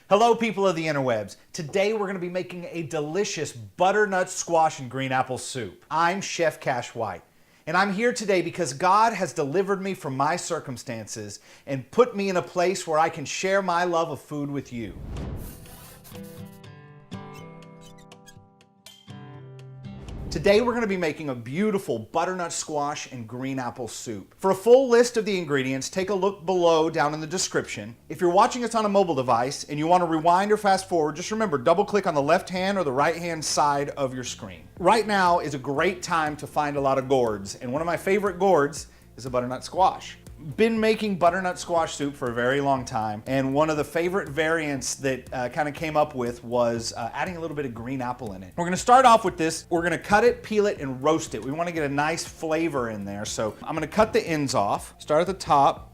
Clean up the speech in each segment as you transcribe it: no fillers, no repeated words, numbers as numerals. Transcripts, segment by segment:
Hello people of the interwebs. Today we're going to be making a delicious butternut squash and green apple soup. I'm Chef Cash White, and I'm here today because God has delivered me from my circumstances and put me in a place where I can share my love of food with you. Today we're going to be making a beautiful butternut squash and green apple soup. For a full list of the ingredients, take a look below down in the description. If you're watching us on a mobile device and you want to rewind or fast forward, just remember, double click on the left hand or the right hand side of your screen. Right now is a great time to find a lot of gourds, and one of my favorite gourds is a butternut squash. Been making butternut squash soup for a very long time, and one of the favorite variants that kind of came up with was adding a little bit of green apple in it. We're gonna start off with this. We're gonna cut it, peel it, and roast it. We wanna get a nice flavor in there, so I'm gonna cut the ends off. Start at the top.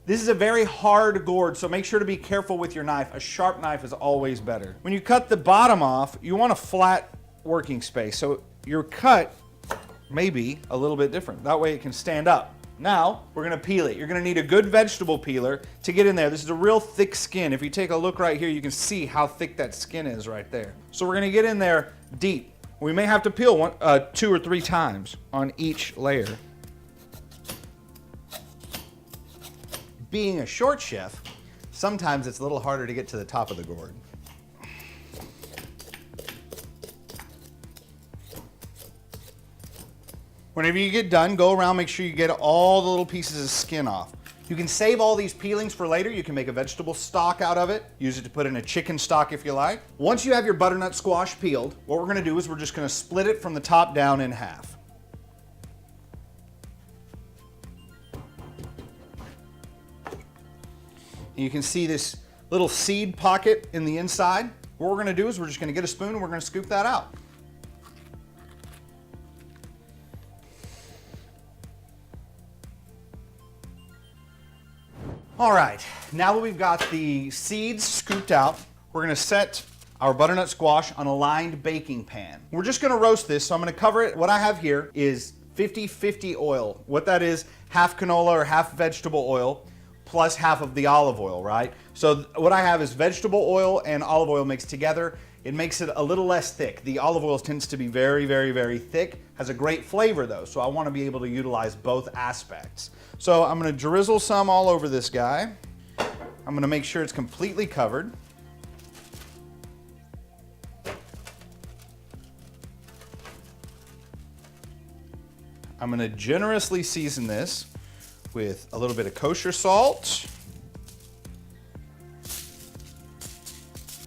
This is a very hard gourd, so make sure to be careful with your knife. A sharp knife is always better. When you cut the bottom off, you want a flat working space, so your cut may be a little bit different. That way it can stand up. Now, we're gonna peel it. You're gonna need a good vegetable peeler to get in there. This is a real thick skin. If you take a look right here, you can see how thick that skin is right there. So we're gonna get in there deep. We may have to peel 2 or 3 times on each layer. Being a short chef, sometimes it's a little harder to get to the top of the gourd. Whenever you get done, go around, make sure you get all the little pieces of skin off. You can save all these peelings for later. You can make a vegetable stock out of it. Use it to put in a chicken stock if you like. Once you have your butternut squash peeled, what we're gonna do is we're just gonna split it from the top down in half. And you can see this little seed pocket in the inside. What we're gonna do is we're just gonna get a spoon and we're gonna scoop that out. All right, now that we've got the seeds scooped out, we're gonna set our butternut squash on a lined baking pan. We're just gonna roast this, so I'm gonna cover it. What I have here is 50-50 oil. What that is, half canola or half vegetable oil, plus half of the olive oil, right? So what I have is vegetable oil and olive oil mixed together. It makes it a little less thick. The olive oil tends to be very, very, very thick. Has a great flavor though, so I want to be able to utilize both aspects. So I'm going to drizzle some all over this guy. I'm going to make sure it's completely covered. I'm going to generously season this with a little bit of kosher salt,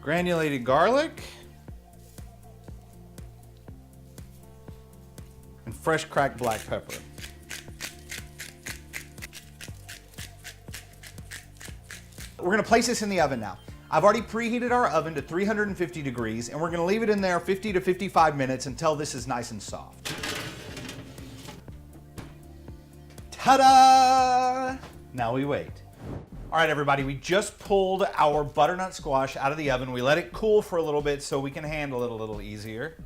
granulated garlic, and fresh cracked black pepper. We're gonna place this in the oven now. I've already preheated our oven to 350 degrees, and we're gonna leave it in there 50 to 55 minutes until this is nice and soft. Ta-da! Now we wait. All right, everybody, we just pulled our butternut squash out of the oven. We let it cool for a little bit so we can handle it a little easier.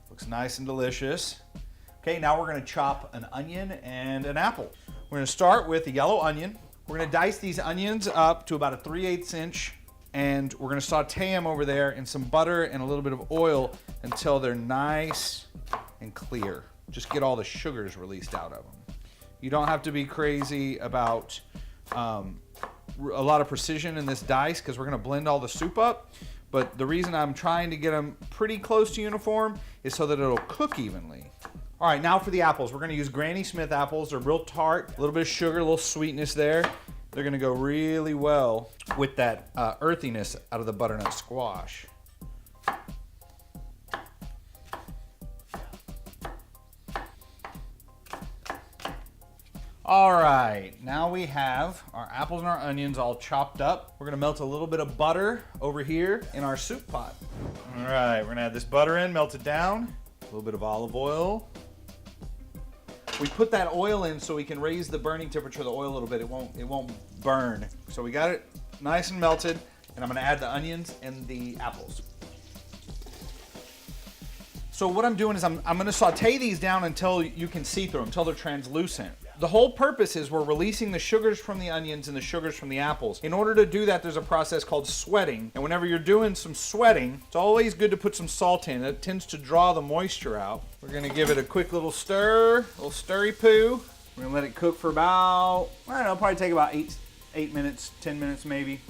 Looks nice and delicious. Okay, now we're gonna chop an onion and an apple. We're gonna start with a yellow onion. We're gonna dice these onions up to about a 3/8 inch, and we're gonna saute them over there in some butter and a little bit of oil until they're nice and clear. Just get all the sugars released out of them. You don't have to be crazy about a lot of precision in this dice because we're gonna blend all the soup up, but the reason I'm trying to get them pretty close to uniform is so that it'll cook evenly. All right, now for the apples. We're gonna use Granny Smith apples. They're real tart, a little bit of sugar, a little sweetness there. They're gonna go really well with that earthiness out of the butternut squash. All right, now we have our apples and our onions all chopped up. We're gonna melt a little bit of butter over here in our soup pot. All right, we're gonna add this butter in, melt it down. A little bit of olive oil. We put that oil in so we can raise the burning temperature of the oil a little bit. It won't burn. So we got it nice and melted, and I'm gonna add the onions and the apples. So So what I'm doing is I'm gonna saute these down until you can see through them, until they're translucent. The whole purpose is we're releasing the sugars from the onions and the sugars from the apples. In order to do that, there's a process called sweating. And whenever you're doing some sweating, it's always good to put some salt in. It tends to draw the moisture out. We're gonna give it a quick little stir, a little stirry poo. We're gonna let it cook for about, I don't know, probably take about 8 minutes, 10 minutes maybe.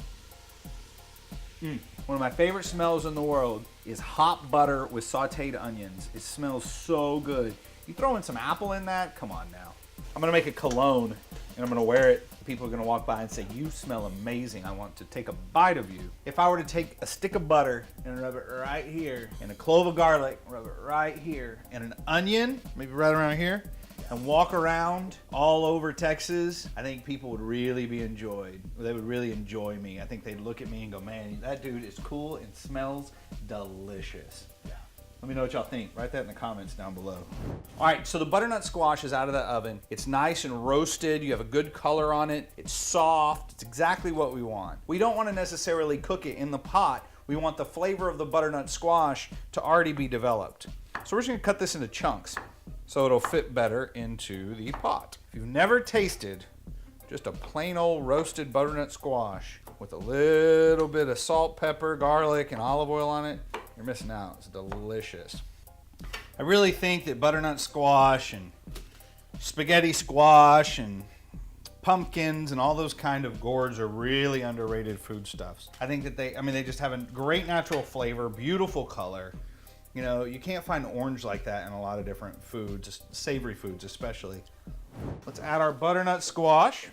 One of my favorite smells in the world is hot butter with sauteed onions. It smells so good. You throw in some apple in that, come on now. I'm gonna make a cologne and I'm gonna wear it. People are gonna walk by and say, you smell amazing. I want to take a bite of you. If I were to take a stick of butter and rub it right here, and a clove of garlic, rub it right here, and an onion, maybe right around here, and walk around all over Texas, I think people would really be enjoyed. They would really enjoy me. I think they'd look at me and go, man, that dude is cool and smells delicious. Let me know what y'all think. Write that in the comments down below. All right, so the butternut squash is out of the oven. It's nice and roasted. You have a good color on it. It's soft. It's exactly what we want. We don't want to necessarily cook it in the pot. We want the flavor of the butternut squash to already be developed. So we're just gonna cut this into chunks so it'll fit better into the pot. If you've never tasted just a plain old roasted butternut squash with a little bit of salt, pepper, garlic, and olive oil on it, you're missing out. It's delicious. I really think that butternut squash and spaghetti squash and pumpkins and all those kind of gourds are really underrated foodstuffs. I think that they just have a great natural flavor, beautiful color. You know, you can't find orange like that in a lot of different foods, savory foods especially. Let's add our butternut squash.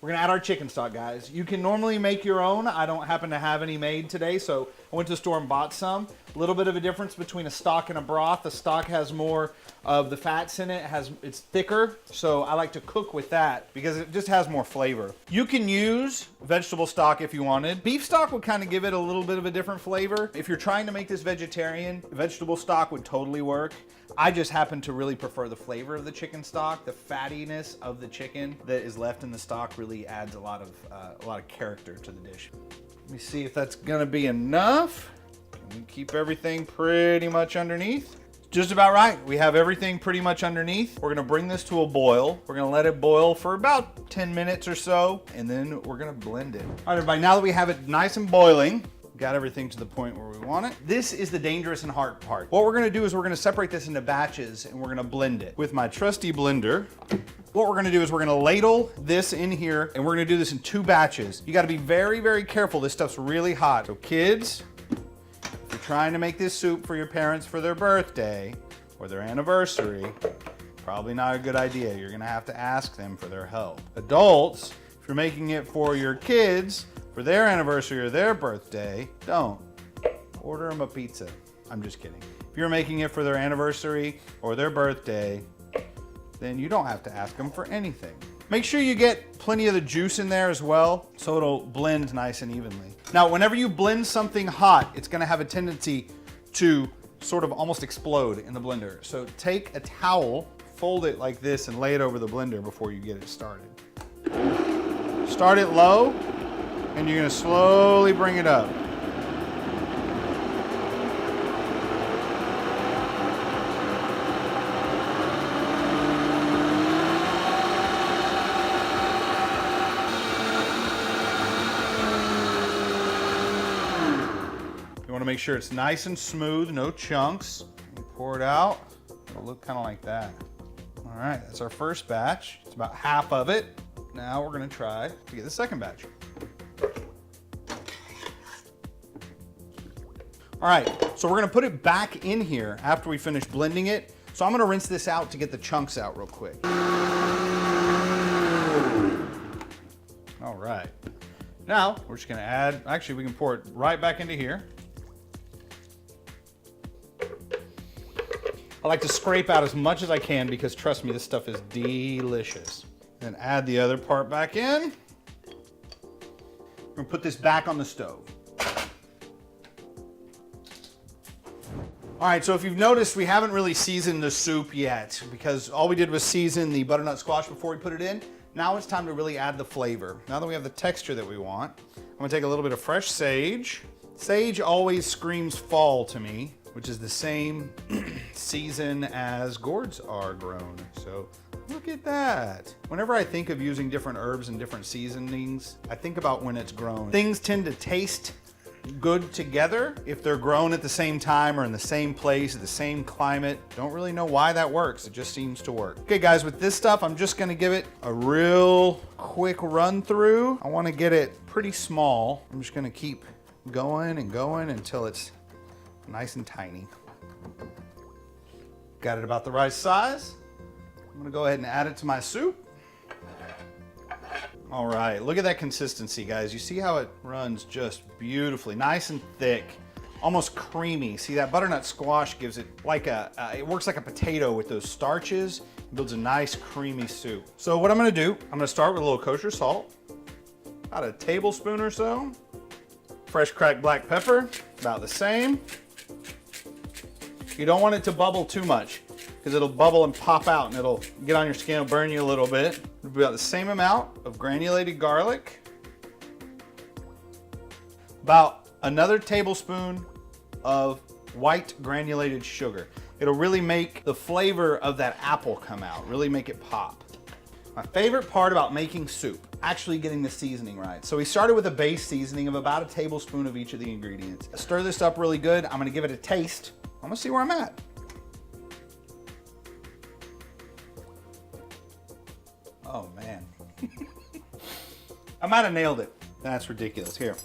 We're gonna add our chicken stock, guys. You can normally make your own. I don't happen to have any made today, so I went to the store and bought some. A little bit of a difference between a stock and a broth. The stock has more of the fats in it. It's thicker, so I like to cook with that because it just has more flavor. You can use vegetable stock if you wanted. Beef stock would kind of give it a little bit of a different flavor. If you're trying to make this vegetarian, vegetable stock would totally work. I just happen to really prefer the flavor of the chicken stock. The fattiness of the chicken that is left in the stock really adds a lot of character to the dish. Let me see if that's gonna be enough. We keep everything pretty much underneath. Just about right. We have everything pretty much underneath. We're gonna bring this to a boil. We're gonna let it boil for about 10 minutes or so, and then we're gonna blend it. All right, everybody, now that we have it nice and boiling, got everything to the point where we want it. This is the dangerous and hard part. What we're gonna do is we're gonna separate this into batches and we're gonna blend it. With my trusty blender, what we're gonna do is we're gonna ladle this in here and we're gonna do this in 2 batches. You gotta be very, very careful. This stuff's really hot. So kids, if you're trying to make this soup for your parents for their birthday or their anniversary, probably not a good idea. You're gonna have to ask them for their help. Adults, if you're making it for your kids, for their anniversary or their birthday, don't. Order them a pizza. I'm just kidding. If you're making it for their anniversary or their birthday, then you don't have to ask them for anything. Make sure you get plenty of the juice in there as well, so it'll blend nice and evenly. Now, whenever you blend something hot, it's gonna have a tendency to sort of almost explode in the blender. So take a towel, fold it like this, and lay it over the blender before you get it started. Start it low, and you're gonna slowly bring it up. You wanna make sure it's nice and smooth, no chunks. You pour it out, it'll look kind of like that. All right, that's our first batch. It's about half of it. Now we're gonna try to get the second batch. All right, so we're gonna put it back in here after we finish blending it. So I'm gonna rinse this out to get the chunks out real quick. All right, now we're just gonna add, actually we can pour it right back into here. I like to scrape out as much as I can because trust me, this stuff is delicious. Then add the other part back in. We're gonna put this back on the stove. All right, so if you've noticed, we haven't really seasoned the soup yet because all we did was season the butternut squash before we put it in. Now it's time to really add the flavor. Now that we have the texture that we want, I'm gonna take a little bit of fresh sage. Sage always screams fall to me, which is the same season as gourds are grown. So look at that. Whenever I think of using different herbs and different seasonings, I think about when it's grown. Things tend to taste good together if they're grown at the same time or in the same place, at the same climate. Don't really know why that works. It just seems to work. Okay guys, with this stuff, I'm just gonna give it a real quick run through. I wanna get it pretty small. I'm just gonna keep going and going until it's nice and tiny. Got it about the right size. I'm gonna go ahead and add it to my soup. All right, look at that consistency, guys. You see how it runs just beautifully, nice and thick, almost creamy. See, that butternut squash gives it like it works like a potato with those starches. It builds a nice creamy soup. So what I'm gonna do, I'm gonna start with a little kosher salt, about a tablespoon or so. Fresh cracked black pepper, about the same. You don't want it to bubble too much because it'll bubble and pop out and it'll get on your skin, it'll burn you a little bit. About the same amount of granulated garlic. About another tablespoon of white granulated sugar. It'll really make the flavor of that apple come out, really make it pop. My favorite part about making soup, actually getting the seasoning right. So we started with a base seasoning of about a tablespoon of each of the ingredients. Stir this up really good. I'm gonna give it a taste. I'm gonna see where I'm at. Oh man. I might have nailed it. That's ridiculous. Here.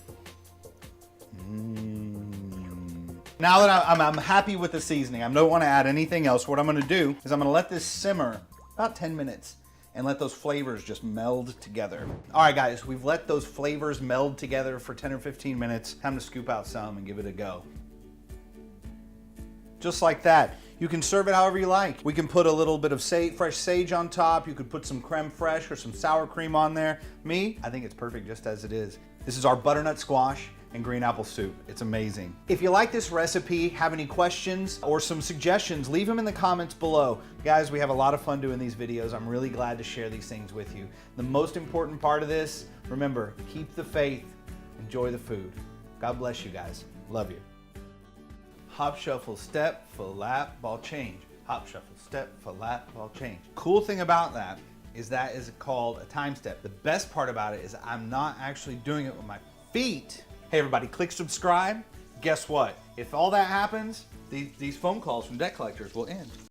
Now that I'm happy with the seasoning, I don't want to add anything else. What I'm going to do is I'm going to let this simmer about 10 minutes and let those flavors just meld together. All right, guys, we've let those flavors meld together for 10 or 15 minutes. Time to scoop out some and give it a go. Just like that. You can serve it however you like. We can put a little bit of fresh sage on top. You could put some creme fraiche or some sour cream on there. I think it's perfect just as it is. This is our butternut squash and green apple soup. It's amazing. If you like this recipe, have any questions or some suggestions, leave them in the comments below. Guys, we have a lot of fun doing these videos. I'm really glad to share these things with you. The most important part of this, remember, keep the faith, enjoy the food. God bless you guys. Love you. Hop, shuffle, step, full lap, ball change. Hop, shuffle, step, full lap, ball change. Cool thing about that is called a time step. The best part about it is I'm not actually doing it with my feet. Hey everybody, click subscribe. Guess what? If all that happens, these phone calls from debt collectors will end.